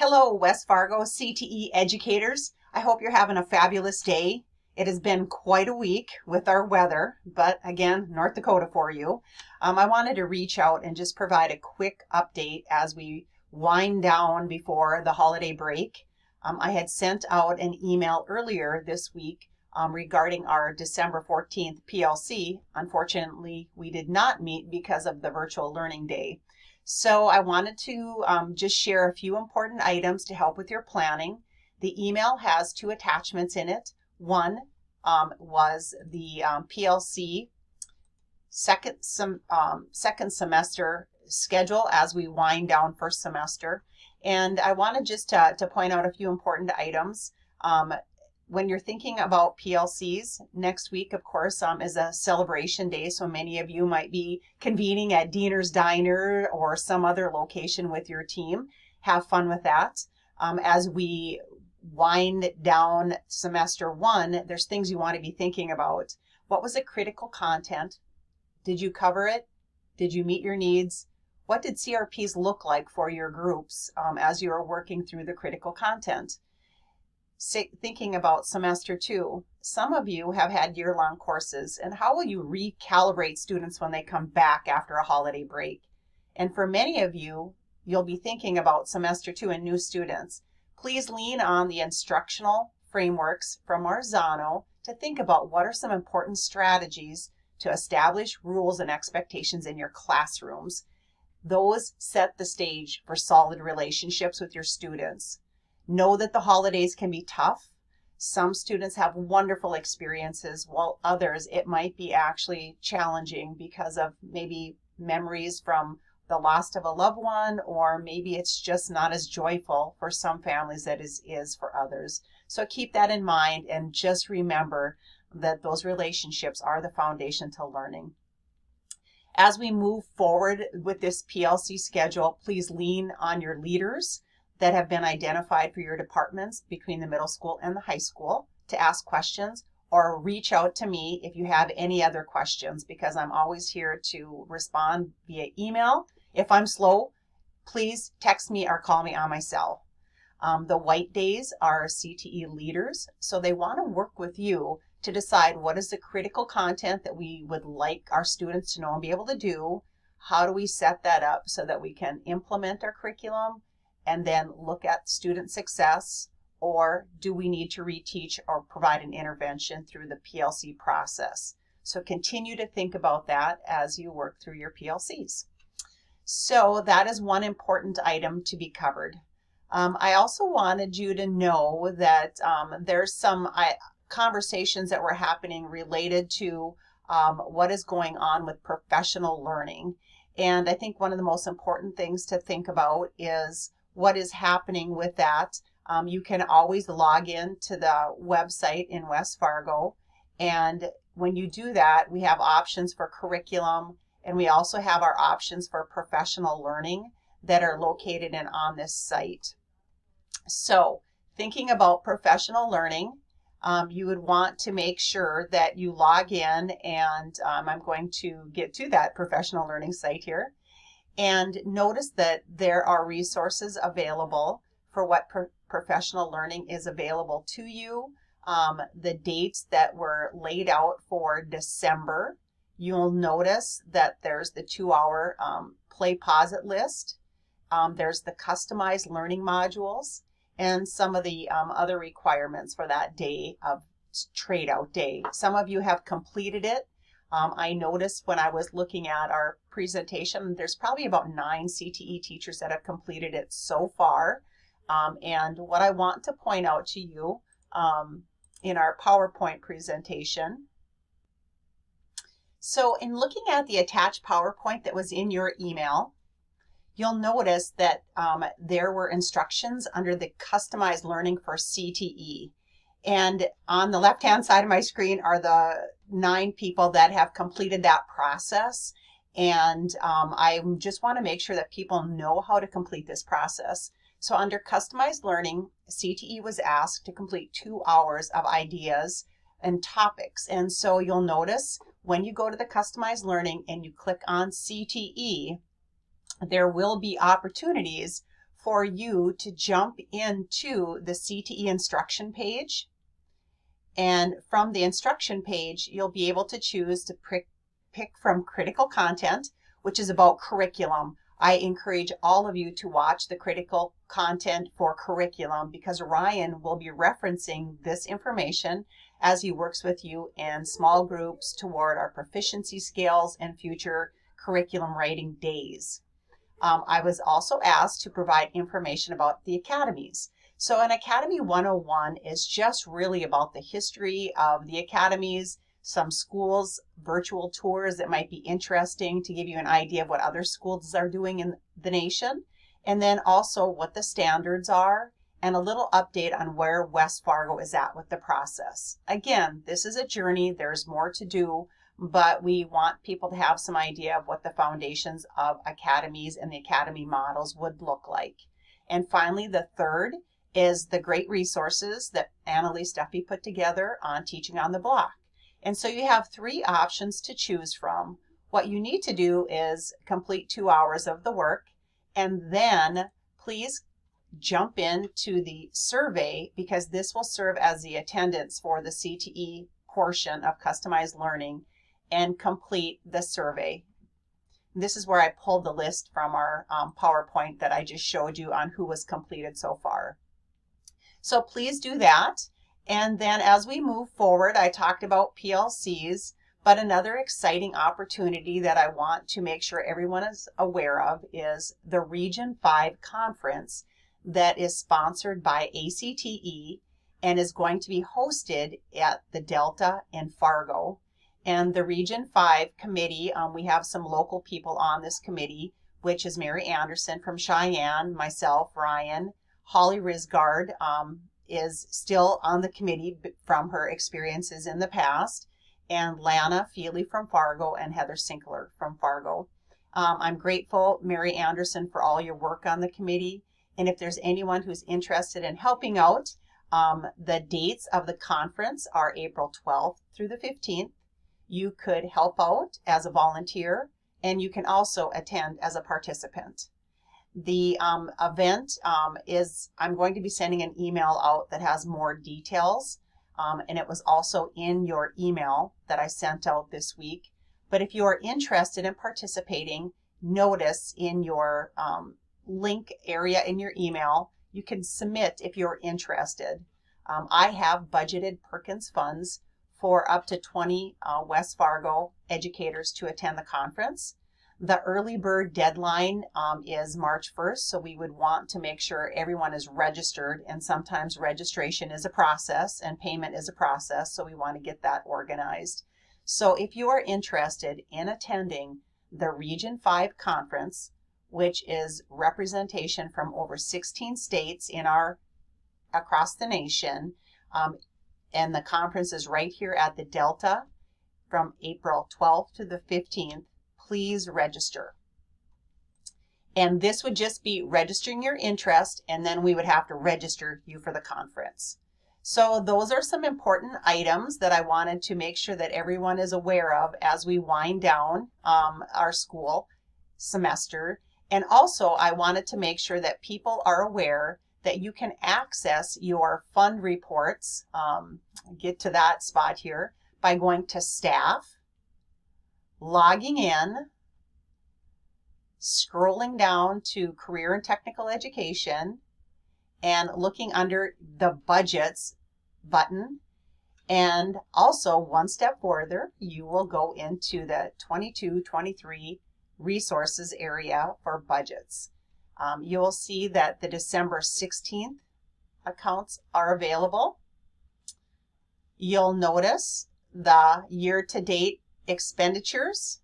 Hello, West Fargo CTE educators. I hope you're having a fabulous day. It has been quite a week with our weather, but again, North Dakota for you. I wanted to reach out and just provide a quick update as we wind down before the holiday break. I had sent out an email earlier this week regarding our December 14th PLC. Unfortunately, we did not meet because of the virtual learning day. So I wanted to just share a few important items to help with your planning. The email has two attachments in it. One was the PLC second semester schedule as we wind down first semester. And I wanted just to point out a few important items. When you're thinking about PLCs, next week, of course, is a celebration day. So many of you might be convening at Diener's Diner or some other location with your team. Have fun with that. As we wind down semester one, there's things you want to be thinking about. What was the critical content? Did you cover it? Did you meet your needs? What did CRPs look like for your groups as you were working through the critical content? Thinking about semester two, some of you have had year-long courses, and how will you recalibrate students when they come back after a holiday break? And for many of you, you'll be thinking about semester two and new students. Please lean on the instructional frameworks from Marzano to think about what are some important strategies to establish rules and expectations in your classrooms. Those set the stage for solid relationships with your students. Know that the holidays can be tough. Some students have wonderful experiences, while others it might be actually challenging because of maybe memories from the loss of a loved one, or maybe it's just not as joyful for some families that is for others. So keep that in mind and just remember that those relationships are the foundation to learning. As we move forward with this PLC schedule, please lean on your leaders that have been identified for your departments between the middle school and the high school to ask questions, or reach out to me if you have any other questions, because I'm always here to respond via email. If I'm slow, please text me or call me on my cell. The white days are CTE leaders, so they want to work with you to decide what is the critical content that we would like our students to know and be able to do. How do we set that up so that we can implement our curriculum and then look at student success, or do we need to reteach or provide an intervention through the PLC process? So continue to think about that as you work through your PLCs. So that is one important item to be covered. I also wanted you to know that there's some conversations that were happening related to what is going on with professional learning. And I think one of the most important things to think about is what is happening with that. You can always log in to the website in West Fargo, and when you do that, we have options for curriculum, and we also have our options for professional learning that are located on this site. So thinking about professional learning, you would want to make sure that you log in, and I'm going to get to that professional learning site here. And notice that there are resources available for what professional learning is available to you. The dates that were laid out for December, you'll notice that there's the 2-hour play pause it list. There's the customized learning modules and some of the other requirements for that day of trade out day. Some of you have completed it. I noticed when I was looking at our presentation, there's probably about 9 CTE teachers that have completed it so far. And what I want to point out to you in our PowerPoint presentation. So in looking at the attached PowerPoint that was in your email, you'll notice that there were instructions under the customized learning for CTE. And on the left-hand side of my screen are the 9 people that have completed that process. And I just want to make sure that people know how to complete this process. So under customized learning, CTE was asked to complete 2 hours of ideas and topics. And so you'll notice when you go to the customized learning and you click on CTE, there will be opportunities for you to jump into the CTE instruction page. And from the instruction page, you'll be able to choose to pick from critical content, which is about curriculum. I encourage all of you to watch the critical content for curriculum because Ryan will be referencing this information as he works with you in small groups toward our proficiency scales and future curriculum writing days. I was also asked to provide information about the academies. So an Academy 101 is just really about the history of the academies, some schools, virtual tours that might be interesting to give you an idea of what other schools are doing in the nation, and then also what the standards are, and a little update on where West Fargo is at with the process. Again, this is a journey, there's more to do, but we want people to have some idea of what the foundations of academies and the academy models would look like. And finally, the third is the great resources that Annalise Duffy put together on Teaching on the Block. And so you have 3 options to choose from. What you need to do is complete 2 hours of the work, and then please jump into the survey because this will serve as the attendance for the CTE portion of customized learning, and complete the survey. This is where I pulled the list from our PowerPoint that I just showed you on who was completed so far. So please do that. And then as we move forward, I talked about PLCs, but another exciting opportunity that I want to make sure everyone is aware of is the Region 5 conference that is sponsored by ACTE and is going to be hosted at the Delta in Fargo. And the Region 5 committee, we have some local people on this committee, which is Mary Anderson from Cheyenne, myself, Ryan, Holly Risgard, is still on the committee from her experiences in the past, and Lana Feely from Fargo and Heather Sinkler from Fargo. I'm grateful, Mary Anderson, for all your work on the committee, and if there's anyone who's interested in helping out, the dates of the conference are April 12th through the 15th. You could help out as a volunteer, and you can also attend as a participant. The event is, I'm going to be sending an email out that has more details, and it was also in your email that I sent out this week. But if you are interested in participating, notice in your link area in your email, you can submit if you're interested. I have budgeted Perkins funds for up to 20 West Fargo educators to attend the conference. The early bird deadline is March 1st, so we would want to make sure everyone is registered, and sometimes registration is a process and payment is a process, so we want to get that organized. So if you are interested in attending the Region 5 conference, which is representation from over 16 states across the nation, and the conference is right here at the Delta from April 12th to the 15th, please register. And this would just be registering your interest, and then we would have to register you for the conference. So those are some important items that I wanted to make sure that everyone is aware of as we wind down our school semester. And also I wanted to make sure that people are aware that you can access your fund reports, get to that spot here, by going to Staff, logging in, scrolling down to Career and Technical Education, and looking under the Budgets button. And also, one step further, you will go into the 22-23 resources area for budgets. You will see that the December 16th accounts are available. You'll notice the year-to-date expenditures,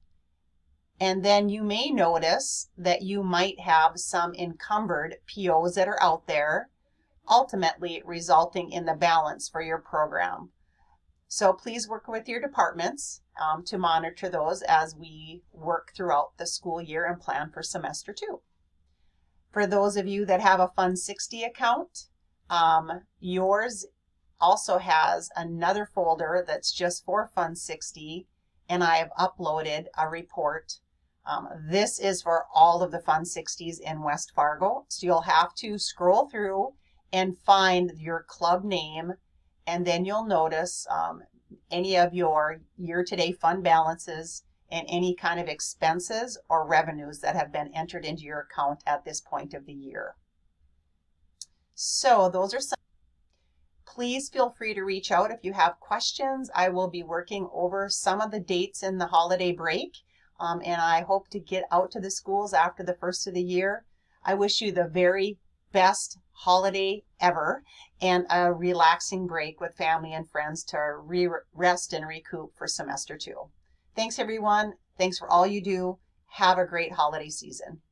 and then you may notice that you might have some encumbered POs that are out there, ultimately resulting in the balance for your program. So please work with your departments to monitor those as we work throughout the school year and plan for semester 2. For those of you that have a Fund 60 account, yours also has another folder that's just for Fund 60, and I have uploaded a report This is for all of the Fun 60s in West Fargo. So you'll have to scroll through and find your club name, and then you'll notice any of your year-to-date fund balances and any kind of expenses or revenues that have been entered into your account at this point of the year. So those are some. Please feel free to reach out if you have questions. I will be working over some of the dates in the holiday break, and I hope to get out to the schools after the first of the year. I wish you the very best holiday ever and a relaxing break with family and friends to rest and recoup for semester 2. Thanks everyone. Thanks for all you do. Have a great holiday season.